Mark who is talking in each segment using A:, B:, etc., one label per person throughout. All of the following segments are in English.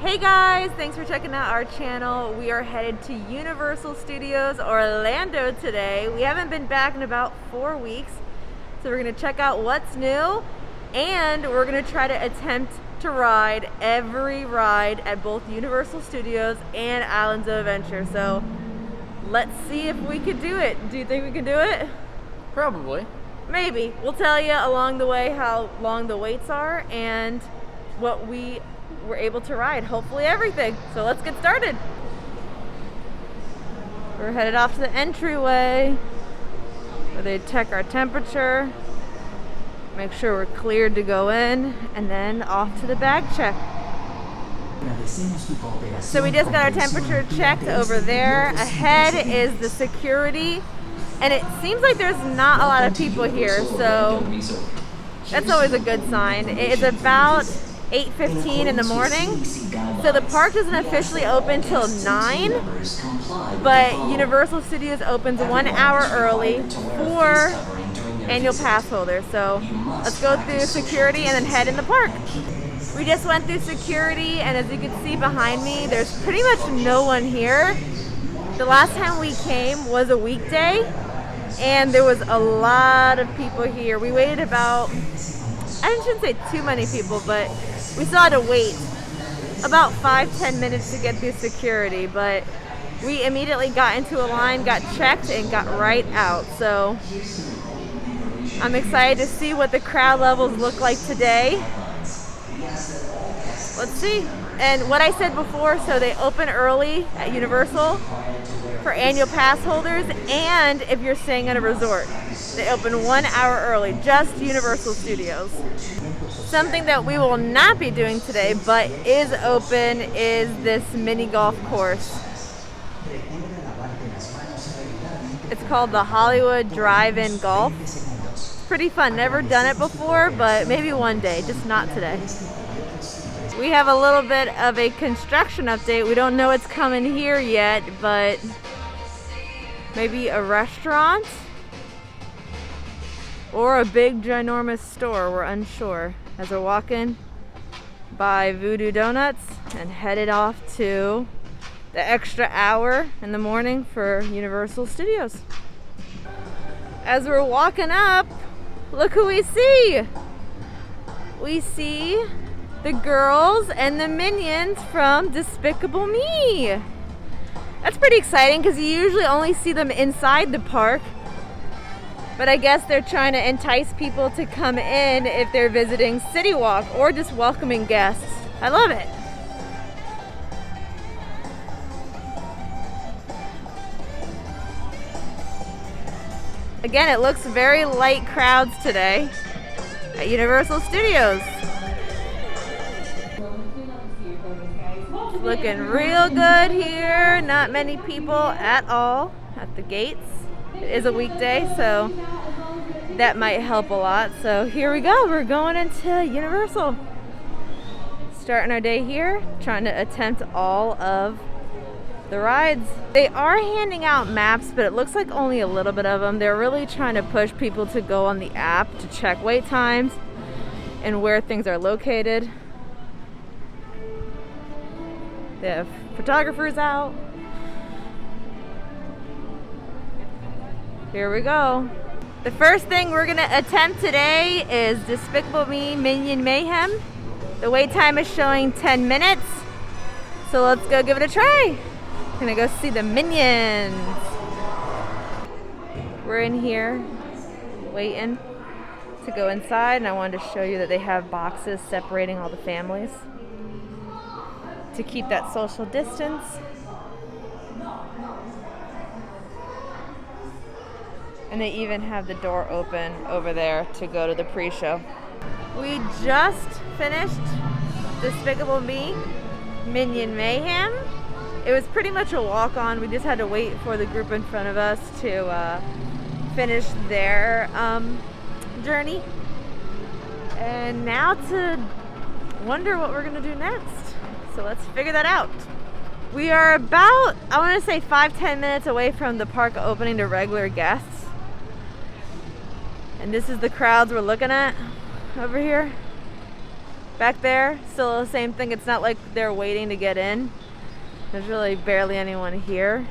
A: Hey guys, thanks for checking out our channel. We are headed to Universal Studios Orlando today. We haven't been back in about 4 weeks, so we're gonna check out what's new, and we're gonna try to attempt to ride every ride at both Universal Studios and Islands of Adventure. So let's see if we could do it. Do you think we can do it?
B: Probably.
A: Maybe. We'll tell you along the way how long the waits are and what we were able to ride. Hopefully everything. So let's get started. We're headed off to the entryway where they check our temperature, make sure we're cleared to go in, and then off to the bag check. So we just got our temperature checked over there. Ahead is the security, and it seems like there's not a lot of people here, so that's always a good sign. It's about 8:15 in the morning, so the park doesn't officially open till 9, but Universal Studios opens 1 hour early for annual pass holders. So let's go through security and then head in the park. We just went through security, and as you can see behind me, there's pretty much no one here. The last time we came was a weekday, and there was a lot of people here. We waited about, I shouldn't say too many people, but we still had to wait about 5-10 minutes to get through security, but we immediately got into a line, got checked, and got right out. So I'm excited to see what the crowd levels look like today. Let's see. And what I said before, so they open early at Universal for annual pass holders, and if you're staying at a resort, they open 1 hour early, just Universal Studios. Something that we will not be doing today, but is open, is this mini golf course. It's called the Hollywood Drive-In Golf. It's pretty fun. Never done it before, but maybe one day, just not today. We have a little bit of a construction update. We don't know what's coming here yet, but maybe a restaurant or a big ginormous store. We're unsure. As we're walking by Voodoo Donuts and headed off to the extra hour in the morning for Universal Studios. As we're walking up, look who we see. We see the girls and the Minions from Despicable Me. That's pretty exciting because you usually only see them inside the park. But I guess they're trying to entice people to come in if they're visiting City Walk or just welcoming guests. I love it. Again, it looks very light crowds today at Universal Studios. It's looking real good here. Not many people at all at the gates. It is a weekday, so that might help a lot. So here we go. We're going into Universal. Starting our day here, trying to attempt all of the rides. They are handing out maps, but it looks like only a little bit of them. They're really trying to push people to go on the app to check wait times and where things are located. They have photographers out. Here we go. The first thing we're gonna attempt today is Despicable Me Minion Mayhem. The wait time is showing 10 minutes. So let's go give it a try. Gonna go see the Minions. We're in here waiting to go inside, and I wanted to show you that they have boxes separating all the families to keep that social distance. And they even have the door open over there to go to the pre-show. We just finished Despicable Me Minion Mayhem. It was pretty much a walk-on. We just had to wait for the group in front of us to finish their journey. And now to wonder what we're gonna do next. So let's figure that out. We are about, I wanna say 5-10 minutes away from the park opening to regular guests. And this is the crowds we're looking at over here. Back there, still the same thing. It's not like they're waiting to get in. There's really barely anyone here.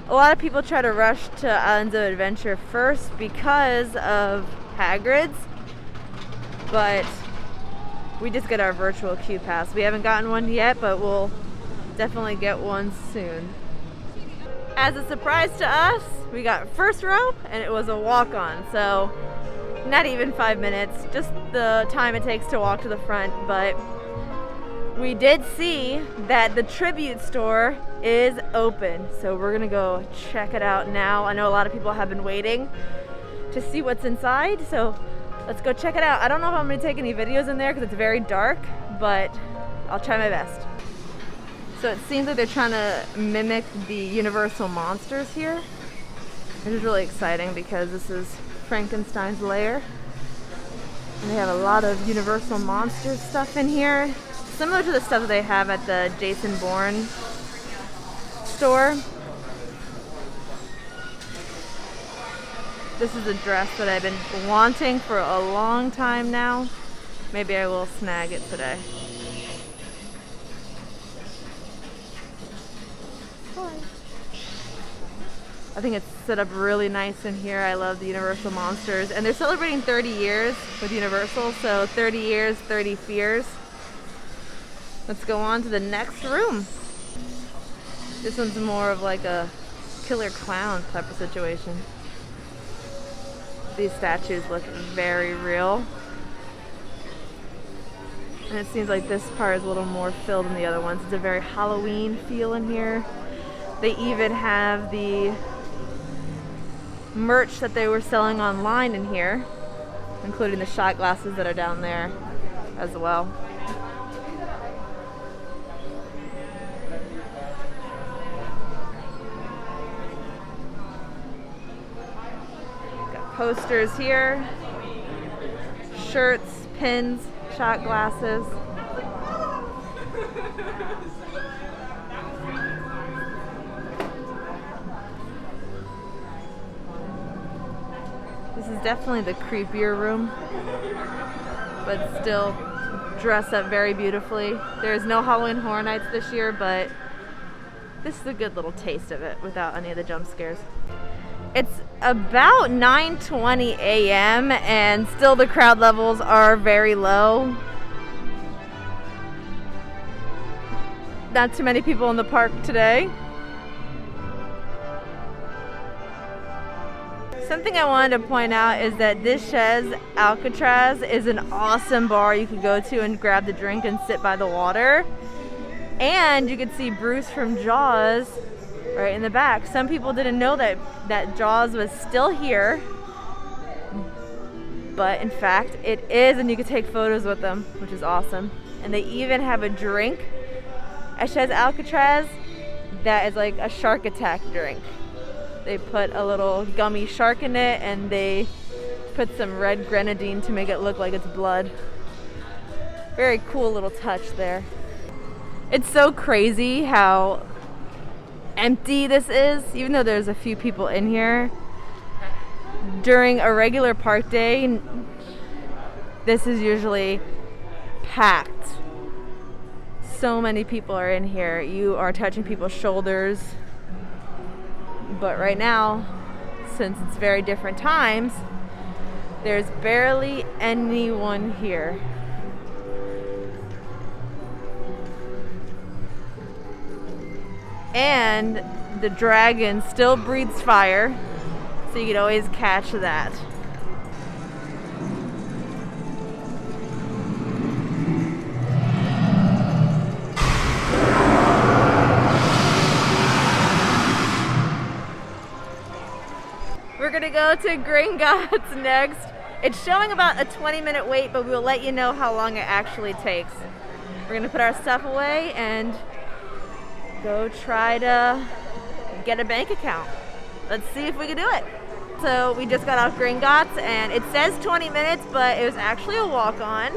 A: A lot of people try to rush to Islands of Adventure first because of Hagrid's, but we just get our virtual queue pass. We haven't gotten one yet, but we'll definitely get one soon. As a surprise to us, we got first row and it was a walk-on, so not even 5 minutes, just the time it takes to walk to the front. But we did see that the tribute store is open, so we're gonna go check it out now. I know a lot of people have been waiting to see what's inside, so let's go check it out. I don't know if I'm gonna take any videos in there because it's very dark, but I'll try my best. So it seems like they're trying to mimic the Universal monsters here, which is really exciting because this is Frankenstein's lair. And they have a lot of Universal Monsters stuff in here, similar to the stuff that they have at the Jason Bourne store. This is a dress that I've been wanting for a long time now. Maybe I will snag it today. I think it's set up really nice in here. I love the Universal Monsters. And they're celebrating 30 years with Universal, so 30 years, 30 fears. Let's go on to the next room. This one's more of like a killer clown type of situation. These statues look very real. And it seems like this part is a little more filled than the other ones. It's a very Halloween feel in here. They even have the merch that they were selling online in here, including the shot glasses that are down there as well. Got posters here, shirts, pins, shot glasses. This is definitely the creepier room, but still dressed up very beautifully. There's no Halloween Horror Nights this year, but this is a good little taste of it without any of the jump scares. It's about 9:20 a.m. and still the crowd levels are very low. Not too many people in the park today. Something I wanted to point out is that this Chez Alcatraz is an awesome bar you could go to and grab the drink and sit by the water. And you could see Bruce from Jaws right in the back. Some people didn't know that Jaws was still here, but in fact it is, and you can take photos with them, which is awesome. And they even have a drink at Chez Alcatraz that is like a shark attack drink. They put a little gummy shark in it and they put some red grenadine to make it look like it's blood. Very cool little touch there. It's so crazy how empty this is, even though there's a few people in here. During a regular park day, this is usually packed. So many people are in here. You are touching people's shoulders. But right now, since it's very different times, there's barely anyone here. And the dragon still breathes fire, so you can always catch that. We're gonna go to Gringotts next. It's showing about a 20-minute wait, but we'll let you know how long it actually takes. We're gonna put our stuff away and go try to get a bank account. Let's see if we can do it. So we just got off Gringotts and it says 20 minutes, but it was actually a walk-on.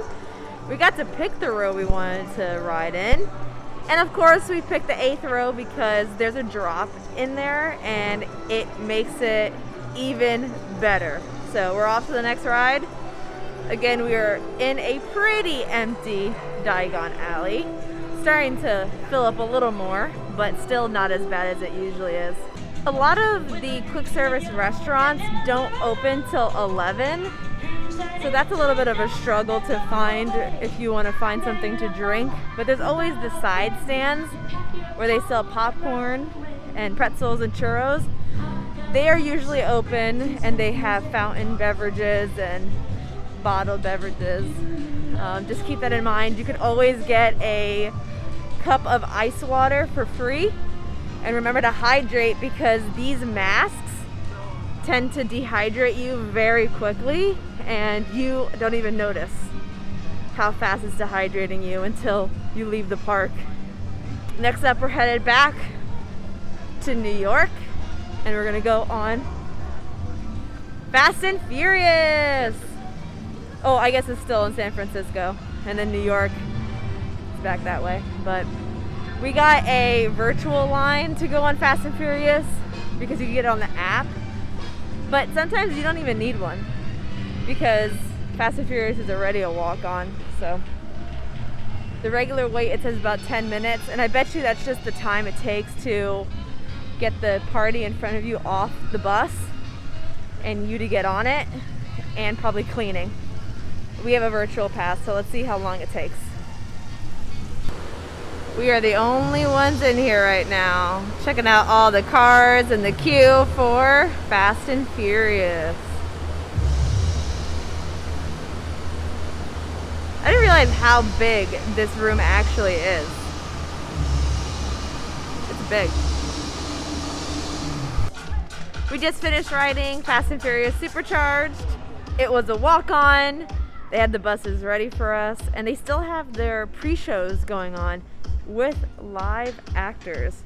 A: We got to pick the row we wanted to ride in. And of course we picked the 8th row because there's a drop in there and it makes it even better. So we're off to the next ride. Again, we are in a pretty empty Diagon Alley. Starting to fill up a little more, but still not as bad as it usually is. A lot of the quick service restaurants don't open till 11, so that's a little bit of a struggle to find if you want to find something to drink. But there's always the side stands where they sell popcorn and pretzels and churros. They are usually open and they have fountain beverages and bottled beverages. Just keep that in mind. You can always get a cup of ice water for free, and remember to hydrate because these masks tend to dehydrate you very quickly and you don't even notice how fast it's dehydrating you until you leave the park. Next up, we're headed back to New York and we're gonna go on Fast and Furious. Oh, I guess it's still in San Francisco, and then New York is back that way. But we got a virtual line to go on Fast and Furious because you can get it on the app. But sometimes you don't even need one because Fast and Furious is already a walk-on. So the regular wait, it says about 10 minutes, and I bet you that's just the time it takes to get the party in front of you off the bus and you to get on it, and probably cleaning. We have a virtual pass, so let's see how long it takes. We are the only ones in here right now, checking out all the cars and the queue for Fast and Furious. I didn't realize how big this room actually is. It's big. We just finished riding Fast and Furious Supercharged. It was a walk-on. They had the buses ready for us, and they still have their pre-shows going on with live actors.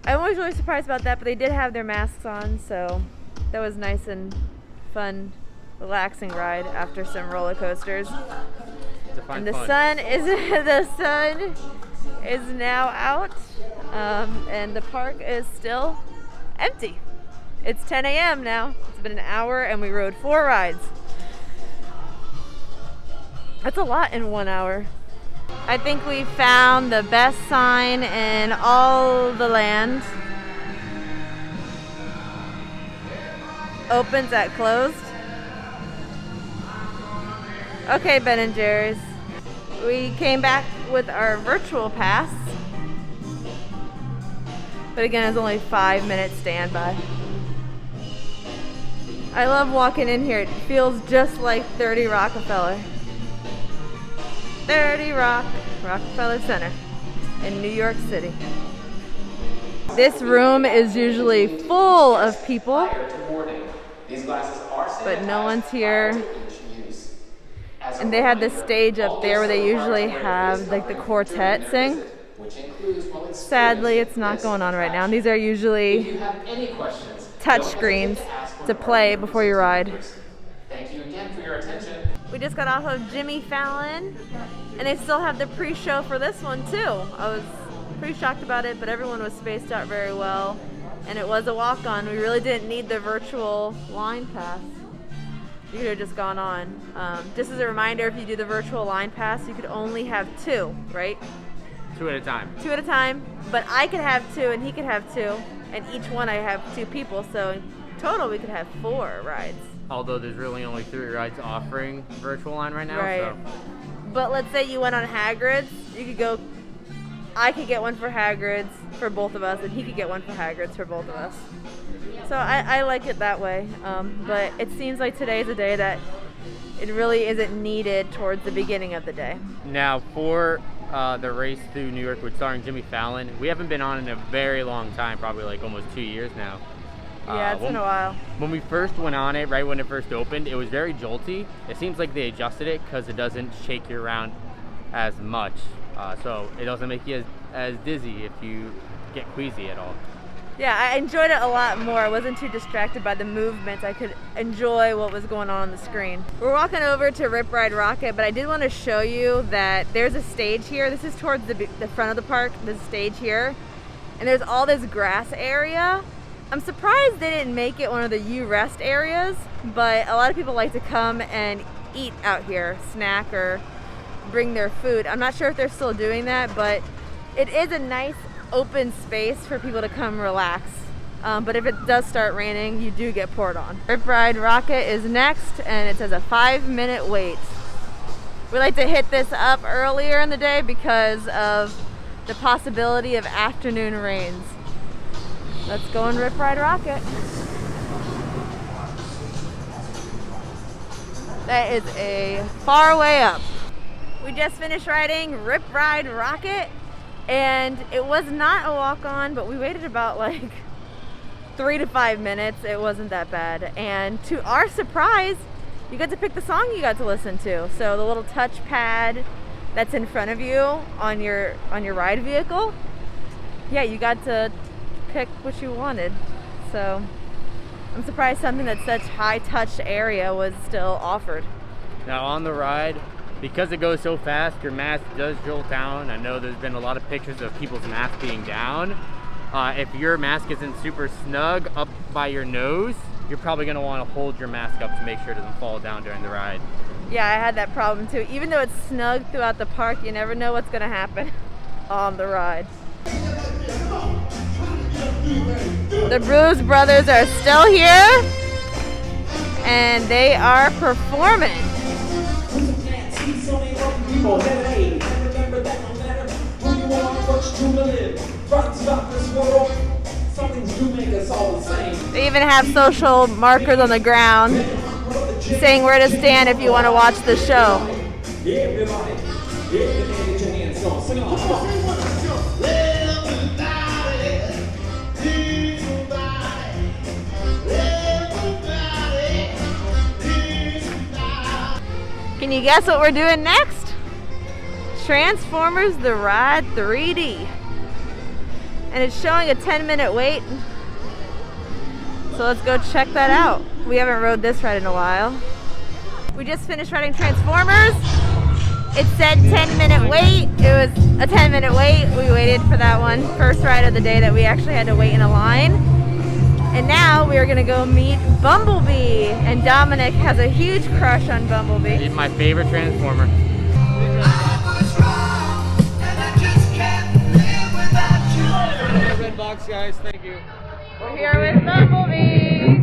A: I'm always really surprised about that, but they did have their masks on, so that was nice and fun, relaxing ride after some roller coasters. And the sun is now out, and the park is still empty. It's 10 a.m. now. It's been an hour, and we rode 4 rides. That's a lot in 1 hour. I think we found the best sign in all the land. Opens at closed. Okay, Ben & Jerry's. We came back with our virtual pass. But again, it's only 5-minute standby. I love walking in here. It feels just like 30 Rockefeller. 30 Rockefeller Center in New York City. This room is usually full of people, but no one's here. And they had this stage up there where they usually have like the quartet sing. Sadly, it's not going on right now. And these are usually touch screens to play before you ride.
B: Thank you again for your attention.
A: We just got off of Jimmy Fallon, and they still have the pre-show for this one too. I was pretty shocked about it, but everyone was spaced out very well, and it was a walk-on. We really didn't need the virtual line pass. You could have just gone on. Just as a reminder, if you do the virtual line pass, you could only have 2, right?
B: 2 at a time.
A: 2 at a time, but I could have 2 and he could have 2, and each one I have 2 people, so in total we could have 4 rides.
B: Although there's really only 3 rides offering virtual line right now.
A: Right.
B: So.
A: But let's say you went on Hagrid's, you could go, I could get one for Hagrid's for both of us, and he could get one for Hagrid's for both of us. So I like it that way. But it seems like today's a day that it really isn't needed towards the beginning of the day.
B: Now for the race through New York with starring Jimmy Fallon, we haven't been on in a very long time, probably like almost 2 years now.
A: Yeah, it's been a while.
B: When we first went on it, right when it first opened, it was very jolty. It seems like they adjusted it because it doesn't shake you around as much. So it doesn't make you as dizzy if you get queasy at all.
A: Yeah, I enjoyed it a lot more. I wasn't too distracted by the movements. I could enjoy what was going on the screen. We're walking over to Rip Ride Rocket, but I did want to show you that there's a stage here. This is towards the front of the park, this stage here. And there's all this grass area. I'm surprised they didn't make it one of the you rest areas, but a lot of people like to come and eat out here, snack or bring their food. I'm not sure if they're still doing that, but it is a nice open space for people to come relax. But if it does start raining, you do get poured on. Rip Ride Rocket is next, and it says a 5-minute wait. We like to hit this up earlier in the day because of the possibility of afternoon rains. Let's go on Rip Ride Rocket. That is a far way up. We just finished riding Rip Ride Rocket, and it was not a walk-on, but we waited about like 3 to 5 minutes. It wasn't that bad, and to our surprise, you got to pick the song you got to listen to. So the little touch pad that's in front of you on your ride vehicle, yeah, you got to pick what you wanted. So I'm surprised something that's such high touch area was still offered.
B: Now on the ride, because it goes so fast, your mask does jolt down. I know there's been a lot of pictures of people's masks being down. If your mask isn't super snug up by your nose, you're probably going to want to hold your mask up to make sure it doesn't fall down during the ride.
A: Yeah, I had that problem too. Even though it's snug throughout the park, you never know what's going to happen on the ride. The Bruise Brothers are still here, and they are performing. They even have social markers on the ground saying where to stand if you want to watch the show. Can you guess what we're doing next? Transformers The Ride 3D. And it's showing a 10-minute wait. So let's go check that out. We haven't rode this ride in a while. We just finished riding Transformers. It said 10-minute wait. It was a 10-minute wait. We waited for that one. First ride of the day that we actually had to wait in a line. And now we are gonna go meet Bumblebee. And Dominic has a huge crush on Bumblebee.
B: He's my favorite Transformer.
C: Red box, guys. Thank you.
A: We're here with Bumblebee.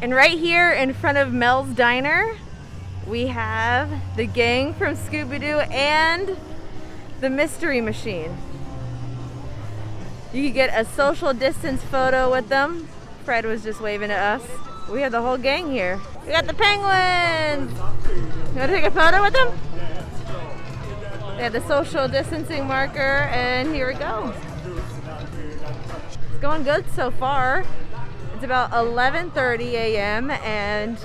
A: And right here in front of Mel's Diner, we have the gang from Scooby-Doo and the Mystery Machine. You can get a social distance photo with them. Fred was just waving at us. We have the whole gang here. We got the penguins! You want to take a photo with them? They have the social distancing marker, and here we go. It's going good so far. It's about 11:30 a.m. and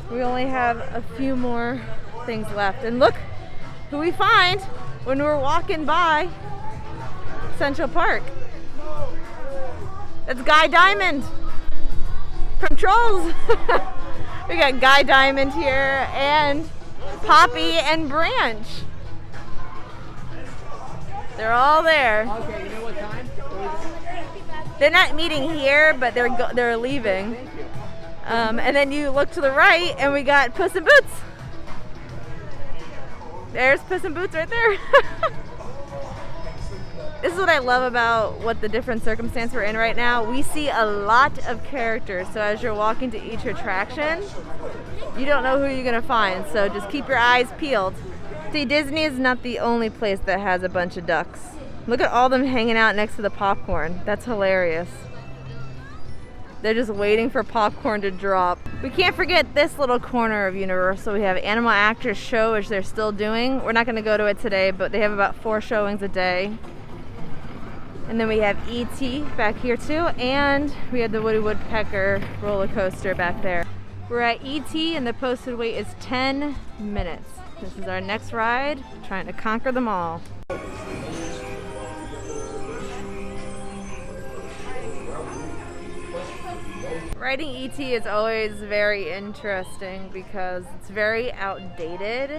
A: we only have a few more things left. And look who we find when we're walking by Central Park. That's Guy Diamond from Trolls. We got Guy Diamond here and Poppy and Branch. They're all there.
B: Okay, you know what time?
A: They're not meeting here, but they're leaving. And then you look to the right, and we got Puss in Boots. There's Puss in Boots right there. This is what I love about what the different circumstance we're in right now. We see a lot of characters, so as you're walking to each attraction, you don't know who you're gonna find, so just keep your eyes peeled. See, Disney is not the only place that has a bunch of ducks. Look at all them hanging out next to the popcorn. That's hilarious. They're just waiting for popcorn to drop. We can't forget this little corner of Universal. We have Animal Actors Show, which they're still doing. We're not gonna go to it today, but they have about 4 showings a day. And then we have E.T. back here too, and we have the Woody Woodpecker roller coaster back there. We're at E.T. and the posted wait is 10 minutes. This is our next ride, trying to conquer them all. Riding ET is always very interesting because it's very outdated,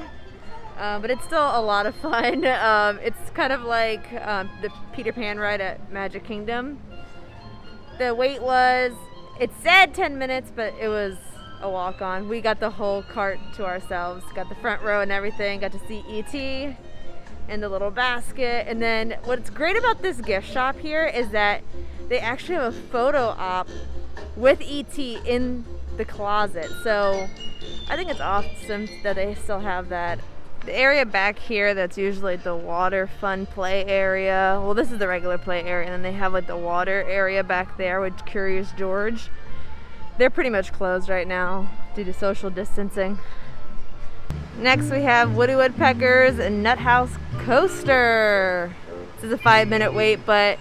A: but it's still a lot of fun. It's kind of like the Peter Pan ride at Magic Kingdom. The wait was, it said 10 minutes, but it was a walk-on. We got the whole cart to ourselves, got the front row and everything, got to see ET and the little basket. And then what's great about this gift shop here is that they actually have a photo op with ET in the closet. So I think it's awesome that they still have that. The area back here that's usually the water fun play area. Well, this is the regular play area, and then they have like the water area back there with Curious George. They're pretty much closed right now due to social distancing. Next we have Woody Woodpecker's Nut House Coaster. This is a 5-minute wait, but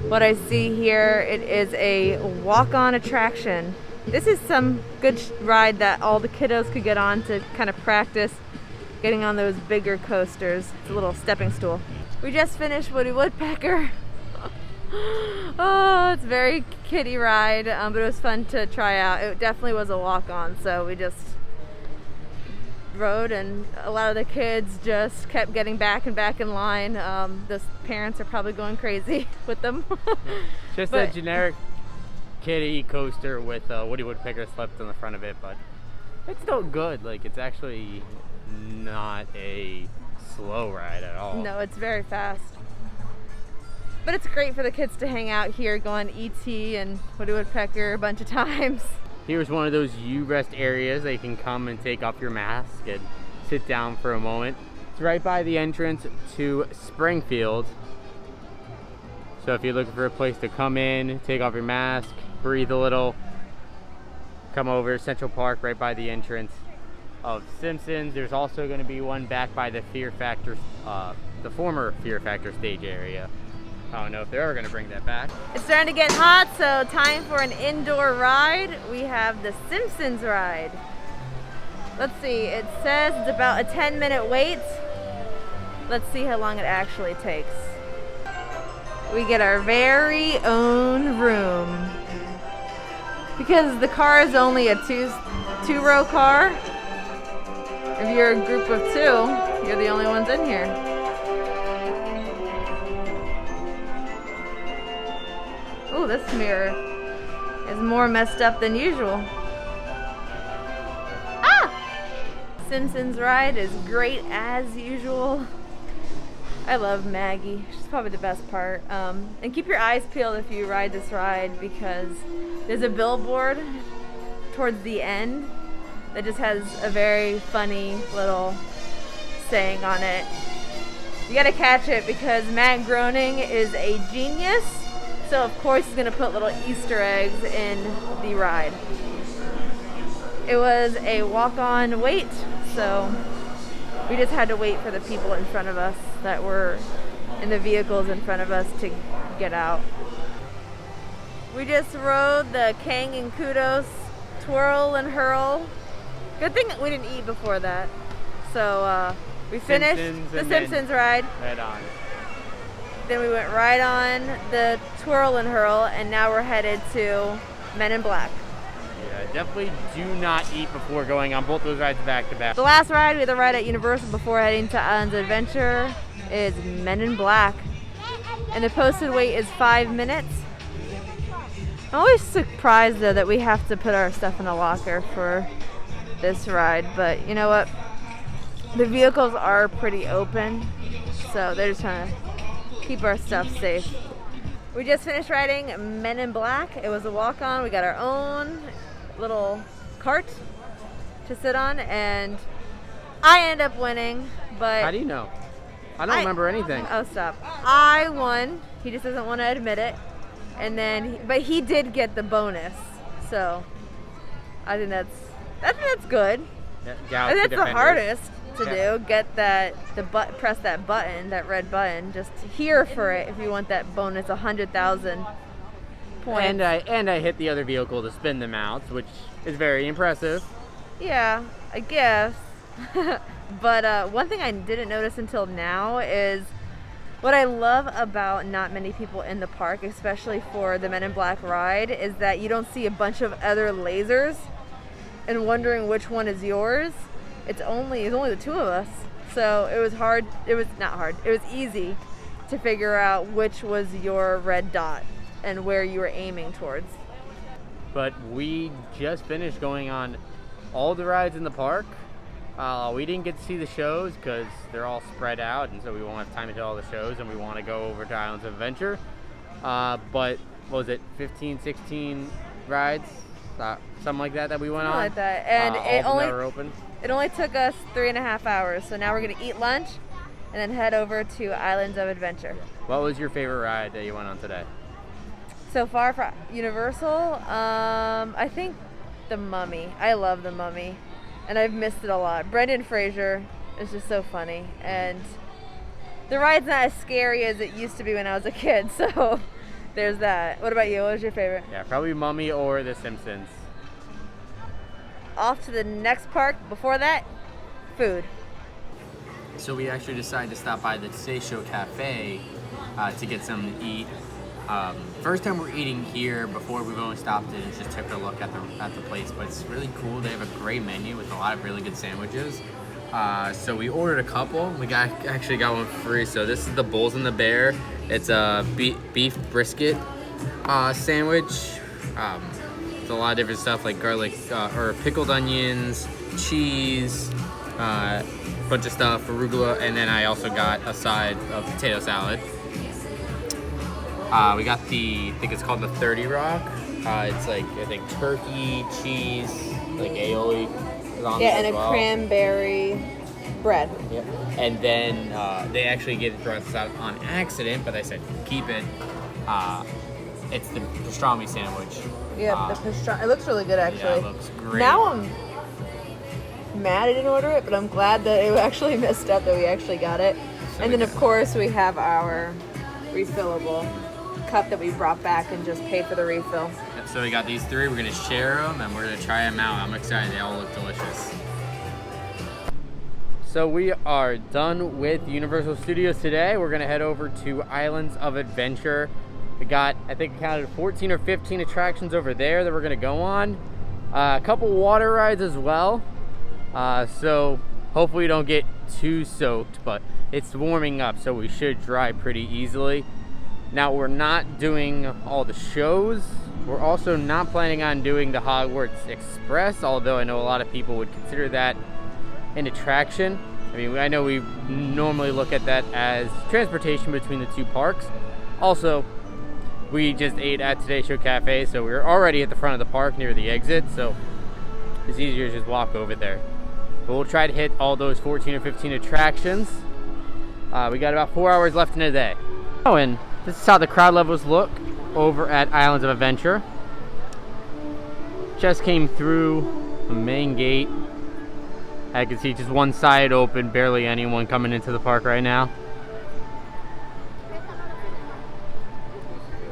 A: what I see here, it is a walk-on attraction. This is some good ride that all the kiddos could get on to kind of practice getting on those bigger coasters. It's a little stepping stool. We just finished Woody Woodpecker. Oh, it's a very kiddie ride, but it was fun to try out. It definitely was a walk-on, so we just rode, and a lot of the kids just kept getting back and back in line. The parents are probably going crazy with them.
B: Just a generic kiddie coaster with Woody Woodpecker slipped on the front of it, but it's still good. Like, it's actually not a slow ride at all.
A: No, it's very fast. But it's great for the kids to hang out here, go on ET and Woody Woodpecker a bunch of times.
B: Here's one of those U-rest areas that you can come and take off your mask and sit down for a moment. It's right by the entrance to Springfield. So if you're looking for a place to come in, take off your mask, breathe a little, come over Central Park right by the entrance of Simpsons. There's also going to be one back by the Fear Factor, the former Fear Factor stage area. I don't know if they're ever going to bring that back.
A: It's starting to get hot, so time for an indoor ride. We have the Simpsons ride. Let's see, it says it's about a 10-minute wait. Let's see how long it actually takes. We get our very own room. Because the car is only a two-row car, if you're a group of two, you're the only ones in here. Oh, this mirror is more messed up than usual. Ah! Simpsons ride is great as usual. I love Maggie. She's probably the best part. And keep your eyes peeled if you ride this ride, because there's a billboard towards the end that just has a very funny little saying on it. You gotta catch it because Matt Groening is a genius. So of course he's gonna put little Easter eggs in the ride. It was a walk-on wait, so we just had to wait for the people in front of us that were in the vehicles in front of us to get out. We just rode the Kang and Kudos Twirl and Hurl. Good thing we didn't eat before that. So we finished the Simpsons ride.
B: Right on.
A: Then we went right on the Twirl and Hurl, and now we're headed to Men in Black.
B: Yeah, definitely do not eat before going on both those rides back to back.
A: The last ride, we had the ride at Universal before heading to Islands of Adventure, is Men in Black. And the posted wait is 5 minutes. I'm always surprised though that we have to put our stuff in a locker for this ride, but you know what? The vehicles are pretty open, so they're just trying to keep our stuff safe. We just finished riding Men in Black. It was a walk-on. We got our own little cart to sit on, and I ended up winning, but...
B: How do you know? I don't remember anything.
A: Oh, stop. I won. He just doesn't want to admit it. And then, but he did get the bonus, so I think that's good.
B: Yeah,
A: I think that's the hardest to do. Get that press that button, that red button. Just here for it if you want that bonus 100,000 points.
B: And I hit the other vehicle to spin them out, which is very impressive.
A: Yeah, I guess. But one thing I didn't notice until now is What I love about not many people in the park, especially for the Men in Black ride, is that you don't see a bunch of other lasers and wondering which one is yours. It's only the two of us. So it was hard. It was not hard. It was easy to figure out which was your red dot and where you were aiming towards.
B: But we just finished going on all the rides in the park. We didn't get to see the shows because they're all spread out, and so we won't have time to do all the shows, and we want to go over to Islands of Adventure. But what was it, 15, 16 rides? Something like that we went on?
A: Like that. And it only took us 3.5 hours. So now we're going to eat lunch and then head over to Islands of Adventure.
B: What was your favorite ride that you went on today?
A: So far for Universal, I think The Mummy. I love The Mummy. And I've missed it a lot. Brendan Fraser is just so funny. And the ride's not as scary as it used to be when I was a kid. So there's that. What about you? What was your favorite?
B: Yeah, probably Mummy or The Simpsons.
A: Off to the next park. Before that, food.
B: So we actually decided to stop by the Today Show Cafe to get something to eat. First time we're eating here. Before we've only stopped in and just took a look at the place, but it's really cool. They have a great menu with a lot of really good sandwiches. So we ordered a couple. We actually got one for free. So this is the Bulls and the Bear. It's a beef brisket sandwich. It's a lot of different stuff like garlic or pickled onions, cheese, bunch of stuff, arugula, and then I also got a side of potato salad. We got I think it's called the 30 Rock. It's like, I think, turkey, cheese, like aioli.
A: Yeah, and a cranberry bread.
B: Yep. And then they actually brought this out on accident, but I said, keep it. It's the pastrami sandwich.
A: Yeah, the pastrami. It looks really good, actually.
B: Yeah, it looks great.
A: Now I'm mad I didn't order it, but I'm glad that it actually messed up that we actually got it. So and then, of course, we have our refillable cup that we brought back and just paid for the refill.
B: So we got these three. We're gonna share them and we're gonna try them out. I'm excited. They all look delicious. So we are done with Universal Studios today. We're gonna head over to Islands of Adventure. We got, I think, counted 14 or 15 attractions over there that we're gonna go on. A couple water rides as well. So hopefully we don't get too soaked, but it's warming up, so we should dry pretty easily. Now, we're not doing all the shows. We're also not planning on doing the Hogwarts Express, although I know a lot of people would consider that an attraction. I mean, I know we normally look at that as transportation between the two parks. Also, we just ate at Today Show Cafe, so we're already at the front of the park near the exit, so it's easier to just walk over there. But we'll try to hit all those 14 or 15 attractions. We got about 4 hours left in the day. Oh, and this is how the crowd levels look over at Islands of Adventure. Just came through the main gate. I can see just one side open, barely anyone coming into the park right now.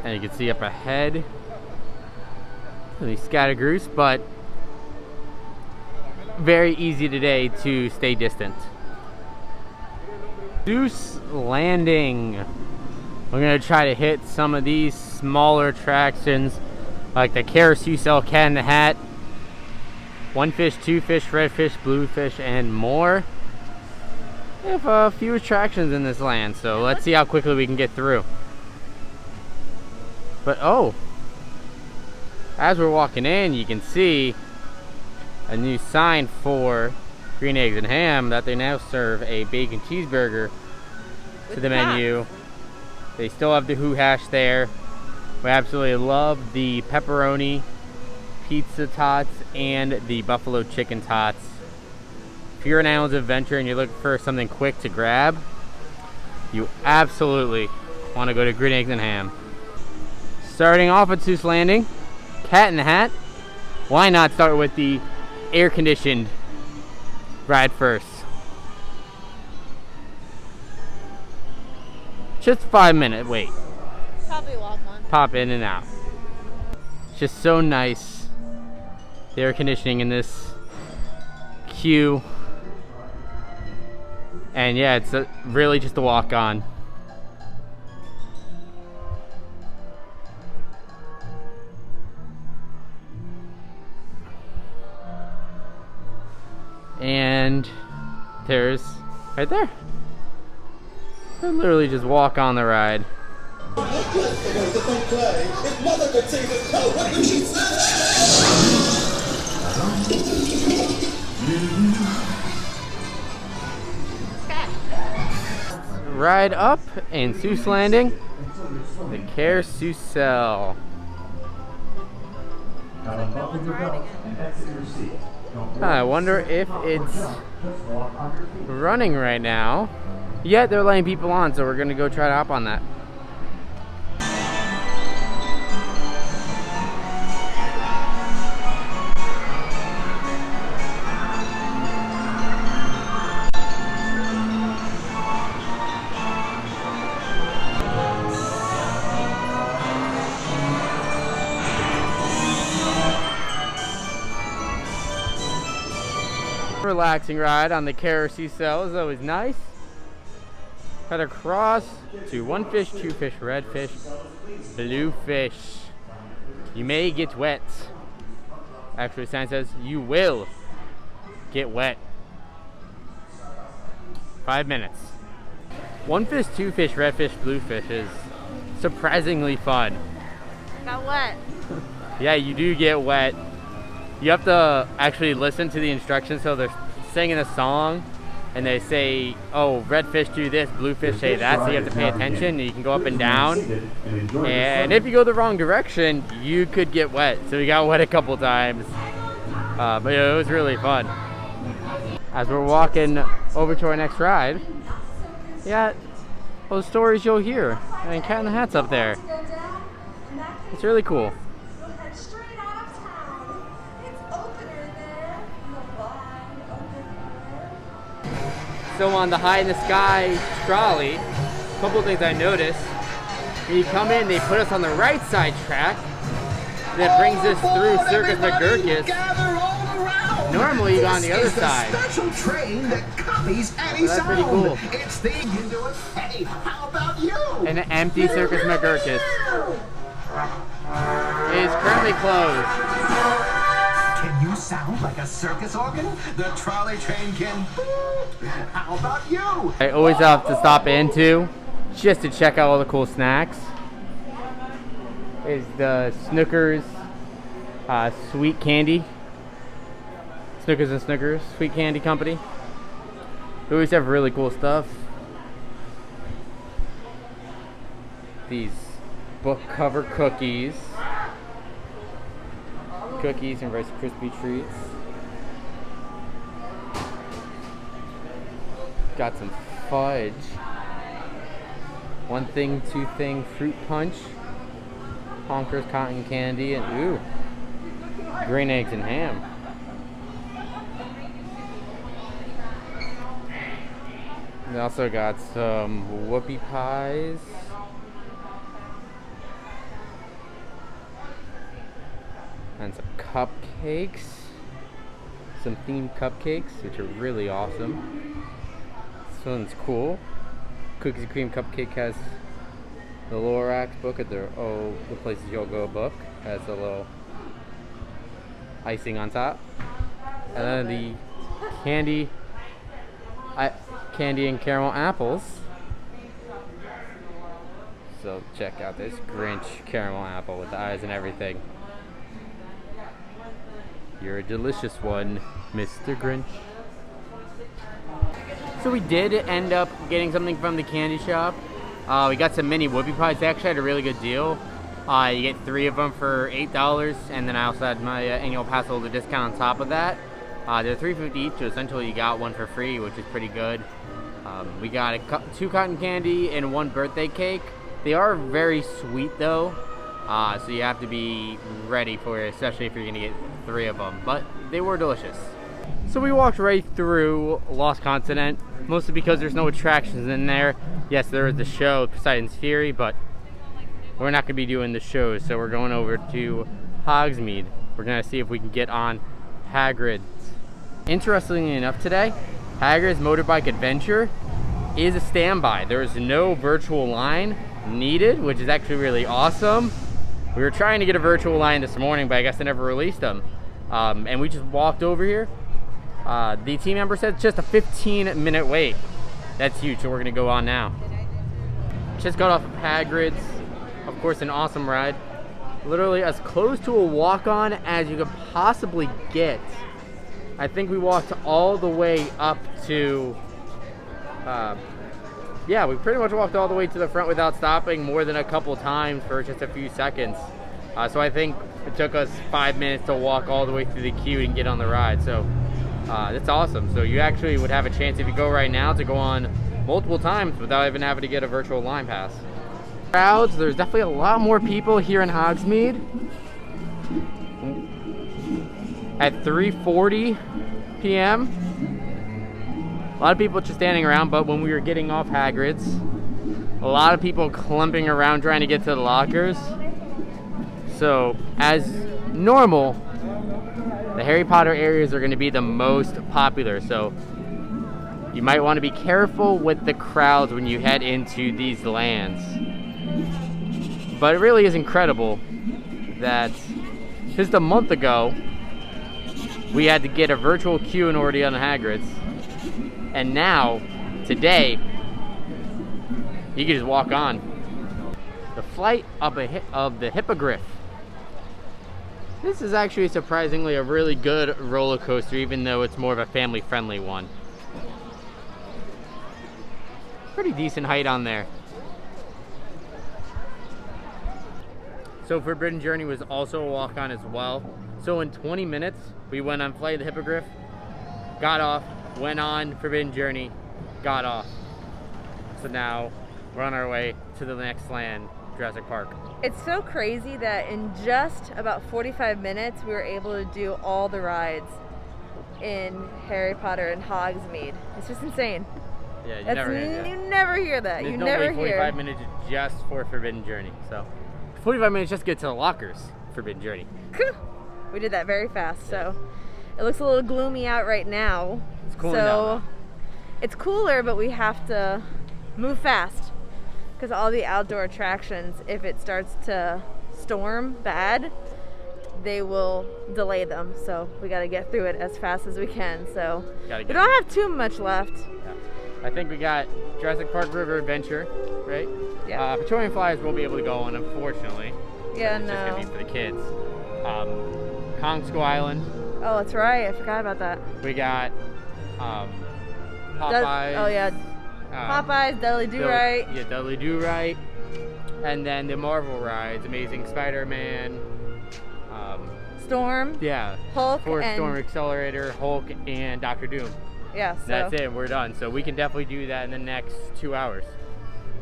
B: And you can see up ahead, really scattered groups, but very easy today to stay distant. Zeus Landing. We're gonna try to hit some of these smaller attractions, like the Carousel Cat in the Hat, One Fish, Two Fish, Red Fish, Blue Fish, and more. We have a few attractions in this land, so let's see how quickly we can get through. But oh, as we're walking in, you can see a new sign for Green Eggs and Ham that they now serve a bacon cheeseburger to the menu. They still have the Who Hash there. We absolutely love the pepperoni pizza tots and the buffalo chicken tots. If you're in Islands of Adventure and you're looking for something quick to grab, you absolutely want to go to Green Eggs and Ham. Starting off at Zeus Landing, Cat in the Hat. Why not start with the air-conditioned ride first? Just 5-minute wait.
A: Probably a long one.
B: Pop in and out. It's just so nice. The air conditioning in this queue. And yeah, it's really just a walk on. And there's right there. I literally just walk on the ride. Ride up in Seuss Landing, the Carousel. I wonder if it's running right now. Yeah, they're letting people on, so we're gonna go try to hop on that. Relaxing ride on the Carousel is always nice. Head across to one fish, two fish, red fish, blue fish. You may get wet. Actually, the sign says you will get wet. 5 minutes. One fish, two fish, red fish, blue fish is surprisingly fun.
A: Got wet.
B: Yeah, you do get wet. You have to actually listen to the instructions. So they're singing a song and they say, oh, red fish do this, blue fish say that, so you have to pay attention. You can go up and down, and if you go the wrong direction, you could get wet. So we got wet a couple times, but yeah, it was really fun. As we're walking over to our next ride, yeah, those stories you'll hear. I mean, Cat in the Hat's up there. It's really cool. So on the High in the Sky trolley, a couple of things I noticed. When you come in, they put us on the right side track that brings us through Circus McGurkus. Normally you go on the other side.
C: Special train that copies any
B: that's pretty cool.
C: It's the you do it. Hey, how about you?
B: And an empty Circus McGurkus is currently closed.
C: Can you sound like a circus organ? The trolley train can. How about you?
B: I always have to stop into just to check out all the cool snacks. Is the Snookers sweet candy. Snookers and Snookers Sweet Candy Company. They always have really cool stuff. These book cover cookies. Cookies and Rice Krispie treats. Got some fudge. One thing, two thing, fruit punch. Honkers cotton candy, and ooh, green eggs and ham. We also got some whoopie pies. And some cupcakes. Some themed cupcakes, which are really awesome. This one's cool. Cookies and Cream Cupcake has the Lorax book at the the Places You'll Go book. Has a little icing on top. And then the candy and caramel apples. So check out this Grinch caramel apple with the eyes and everything. You're a delicious one, Mr. Grinch. So we did end up getting something from the candy shop. We got some mini whoopie pies. They actually had a really good deal. You get 3 of them for $8, and then I also had my annual pass holder discount on top of that. They're $3.50 each, so essentially you got 1 for free, which is pretty good. We got 2 cotton candy and 1 birthday cake. They are very sweet though, so you have to be ready for it, especially if you're gonna get 3 of them, but they were delicious. So we walked right through Lost Continent, mostly because there's no attractions in there. Yes, there is the show, Poseidon's Fury, but we're not gonna be doing the shows, so we're going over to Hogsmeade. We're gonna see if we can get on Hagrid's. Interestingly enough today, Hagrid's Motorbike Adventure is a standby. There is no virtual line needed, which is actually really awesome. We were trying to get a virtual line this morning, but I guess they never released them. And we just walked over here, The team member said it's just a 15-minute wait. That's huge, so we're gonna go on now. Just got off of Hagrid's. Of course, an awesome ride. Literally as close to a walk-on as you could possibly get. I think we walked all the way up to, yeah, we pretty much walked all the way to the front without stopping more than a couple times for just a few seconds. So I think it took us 5 minutes to walk all the way through the queue and get on the ride. So that's awesome. So you actually would have a chance if you go right now to go on multiple times without even having to get a virtual line pass. Crowds, there's definitely a lot more people here in Hogsmeade. At 3:40 p.m. A lot of people just standing around, but when we were getting off Hagrid's, a lot of people clumping around trying to get to the lockers. So as normal, the Harry Potter areas are going to be the most popular. So you might want to be careful with the crowds when you head into these lands. But it really is incredible that just a month ago, we had to get a virtual queue in order on Hagrid's. And now, today, you can just walk on. The flight of the Hippogriff. This is actually surprisingly a really good roller coaster, even though it's more of a family-friendly one. Pretty decent height on there. So Forbidden Journey was also a walk-on as well. So in 20 minutes, we went on Flight of the Hippogriff, got off, went on Forbidden Journey, got off. So now we're on our way to the next land, Jurassic Park.
A: It's so crazy that in just about 45 minutes, we were able to do all the rides in Harry Potter and Hogsmeade. It's just insane.
B: Yeah, you never hear that.
A: You never hear that.
B: There's
A: You
B: no
A: never
B: way 45
A: hear.
B: minutes just for Forbidden Journey. So 45 minutes just to get to the lockers, Forbidden Journey.
A: We did that very fast, so it looks a little gloomy out right now.
B: It's cooling
A: so
B: down.
A: it's cooler, but we have to move fast because all the outdoor attractions, if it starts to storm bad, they will delay them. So we got to get through it as fast as we can. So we don't have too much left.
B: Yeah. I think we got Jurassic Park River Adventure, right?
A: Yeah.
B: Petroleum Flyers won't be able to go on, unfortunately.
A: Yeah,
B: It's just gonna be for the kids. Kong Skull Island.
A: Oh, that's right. I forgot about that.
B: We got Popeyes.
A: Oh yeah. Popeyes, Dudley Do Right.
B: Yeah, Dudley Do Right. And then the Marvel rides, Amazing Spider-Man.
A: Storm.
B: Yeah.
A: Hulk
B: Force
A: and
B: Storm Accelerator, Hulk, and Doctor Doom.
A: yeah. So
B: That's it. We're done. So we can definitely do that in the next 2 hours.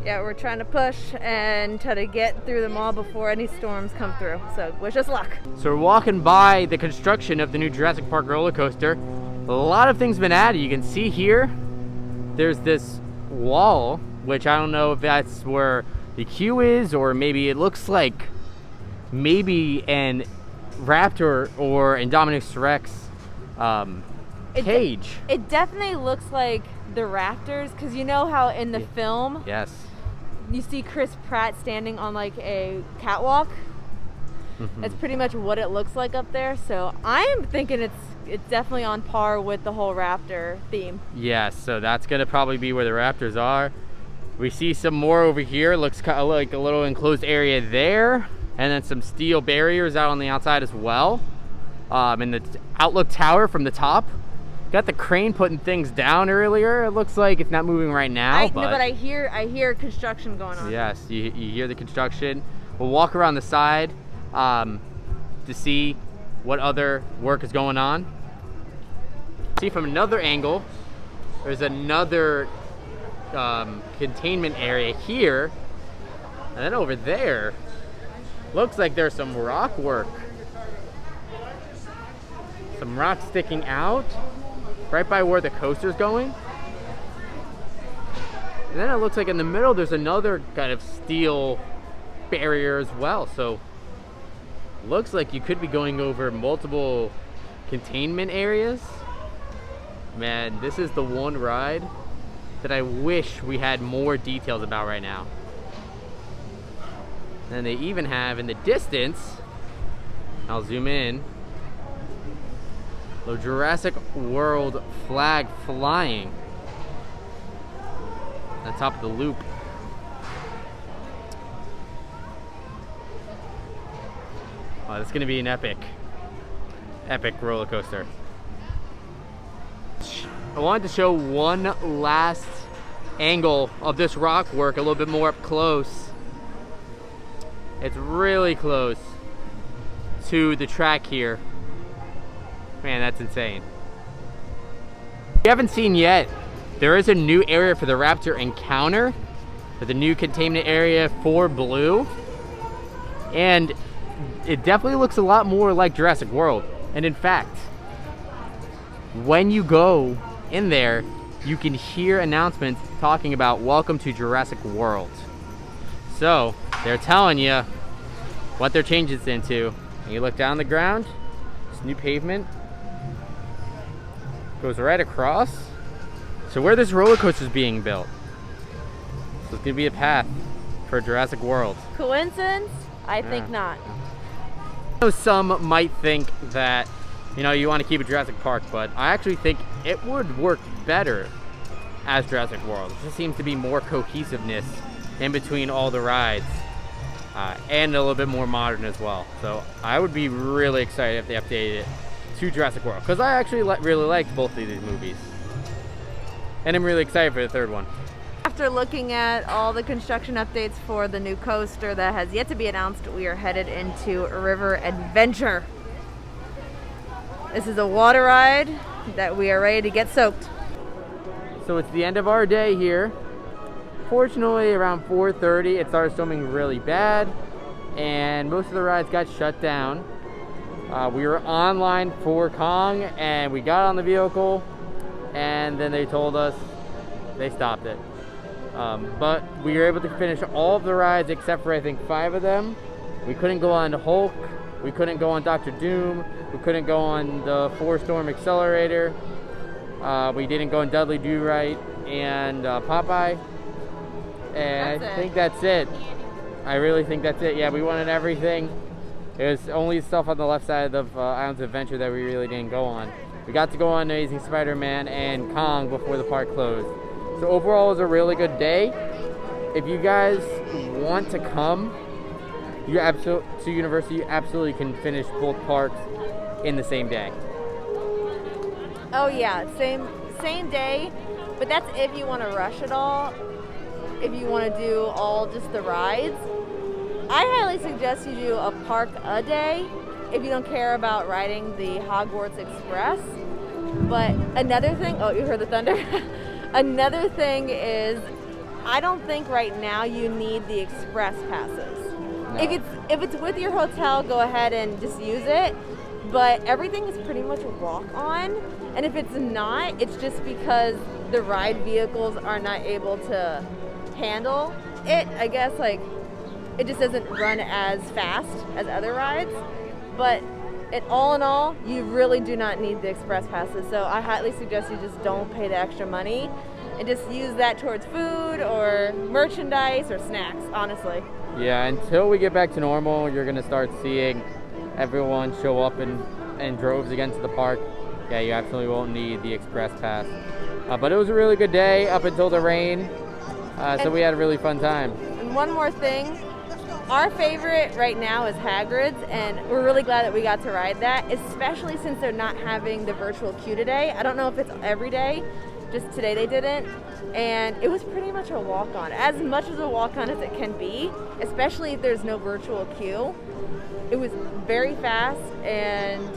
A: yeah, we're trying to push and try to get through them all before any storms come through. So wish us luck.
B: So we're walking by the construction of the new Jurassic Park roller coaster. A lot of things have been added. You can see here, there's this wall, which I don't know if that's where the queue is, or maybe it looks like maybe an raptor or Indominus Rex cage.
A: It definitely looks like the raptors, because you know how in the film
B: Yes.
A: you see Chris Pratt standing on like a catwalk. That's pretty much what it looks like up there. So I'm thinking it's definitely on par with the whole raptor theme.
B: Yes, so that's gonna probably be where the raptors are. We see some more over here. Looks kind of like a little enclosed area there, and then some steel barriers out on the outside as well. And the outlook tower from the top. Got the crane putting things down earlier. It looks like it's not moving right now.
A: But I hear construction going on.
B: Yes, you hear the construction. We'll walk around the side to see what other work is going on. See from another angle, there's another containment area here, and then over there looks like there's some rock work, some rock sticking out right by where the coaster's going. And then it looks like in the middle there's another kind of steel barrier as well. So looks like you could be going over multiple containment areas. Man, this is the one ride that I wish we had more details about right now. And they even have in the distance, I'll zoom in, The Jurassic World flag flying on top of the loop. Oh, it's gonna be an epic roller coaster. I wanted to show one last angle of this rock work a little bit more up close. It's really close to the track here. Man, that's insane. If you haven't seen yet, there is a new area for the Raptor Encounter, with a new containment area for Blue. And it definitely looks a lot more like Jurassic World. And in fact, when you go in there, you can hear announcements talking about welcome to Jurassic World. So they're telling you what they're changing this into. And you look down the ground, this new pavement goes right across. So where this roller coaster is being built. So it's gonna be a path for Jurassic World.
A: Coincidence? I think not.
B: I know some might think that, you know, you want to keep it Jurassic Park, but I actually think it would work better as Jurassic World. It just seems to be more cohesiveness in between all the rides, and a little bit more modern as well. So I would be really excited if they updated it to Jurassic World, because I actually really liked both of these movies. And I'm really excited for the third one.
A: After looking at all the construction updates for the new coaster that has yet to be announced, we are headed into River Adventure. This is a water ride that we are ready to get soaked.
B: So it's the end of our day here. Fortunately, around 4:30, it started storming really bad, and most of the rides got shut down. We were online for Kong, and we got on the vehicle, and then they told us they stopped it. But we were able to finish all of the rides except for I think 5 of them. We couldn't go on Hulk, we couldn't go on Dr. Doom, we couldn't go on the 4-Storm Accelerator, we didn't go on Dudley Do-Right and Popeye, and I think that's it. I really think that's it. Yeah, we wanted everything. It was only stuff on the left side of Islands of Adventure that we really didn't go on. We got to go on Amazing Spider-Man and Kong before the park closed. So overall, it was a really good day. If you guys want to come to Universal, you absolutely can finish both parks in the same day.
A: Oh yeah, same day, but that's if you want to rush it all. If you want to do all just the rides, I highly suggest you do a park a day if you don't care about riding the Hogwarts Express. But another thing, oh, you heard the thunder? Another thing is, I don't think right now you need the express passes. No. If it's with your hotel, go ahead and just use it. But everything is pretty much walk on. And if it's not, it's just because the ride vehicles are not able to handle it. I guess like it just doesn't run as fast as other rides. But all in all, you really do not need the express passes. So I highly suggest you just don't pay the extra money and just use that towards food or merchandise or snacks, honestly.
B: Yeah, until we get back to normal, you're gonna start seeing everyone show up in droves again to the park. Yeah, you absolutely won't need the express pass. But it was a really good day up until the rain. So we had a really fun time.
A: And one more thing. Our favorite right now is Hagrid's, and we're really glad that we got to ride that, especially since they're not having the virtual queue today. I don't know if it's every day, just today they didn't. And it was pretty much a walk-on, as much as a walk-on as it can be, especially if there's no virtual queue. It was very fast, and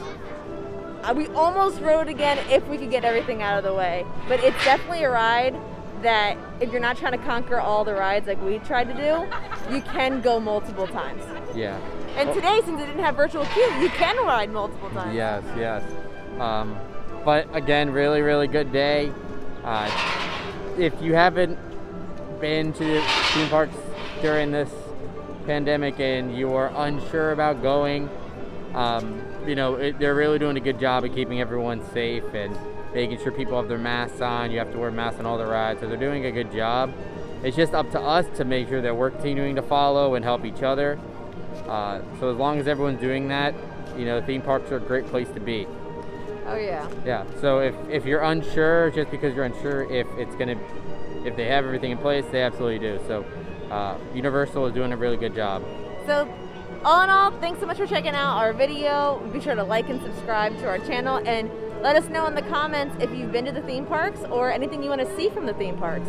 A: we almost rode again if we could get everything out of the way. But it's definitely a ride that if you're not trying to conquer all the rides like we tried to do, you can go multiple times.
B: Yeah.
A: And today, since it didn't have virtual queue, you can ride multiple times.
B: Yes, yes. But again, really, really good day. If you haven't been to theme parks during this pandemic and you are unsure about going, you know, they're really doing a good job of keeping everyone safe and making sure people have their masks on. You have to wear masks on all the rides, so they're doing a good job. It's just up to us to make sure that we're continuing to follow and help each other. So as long as everyone's doing that, you know, theme parks are a great place to be.
A: Oh yeah.
B: Yeah. So if you're unsure, just because you're unsure if they have everything in place, they absolutely do. So Universal is doing a really good job.
A: So all in all, thanks so much for checking out our video. Be sure to like and subscribe to our channel, and let us know in the comments if you've been to the theme parks or anything you want to see from the theme parks.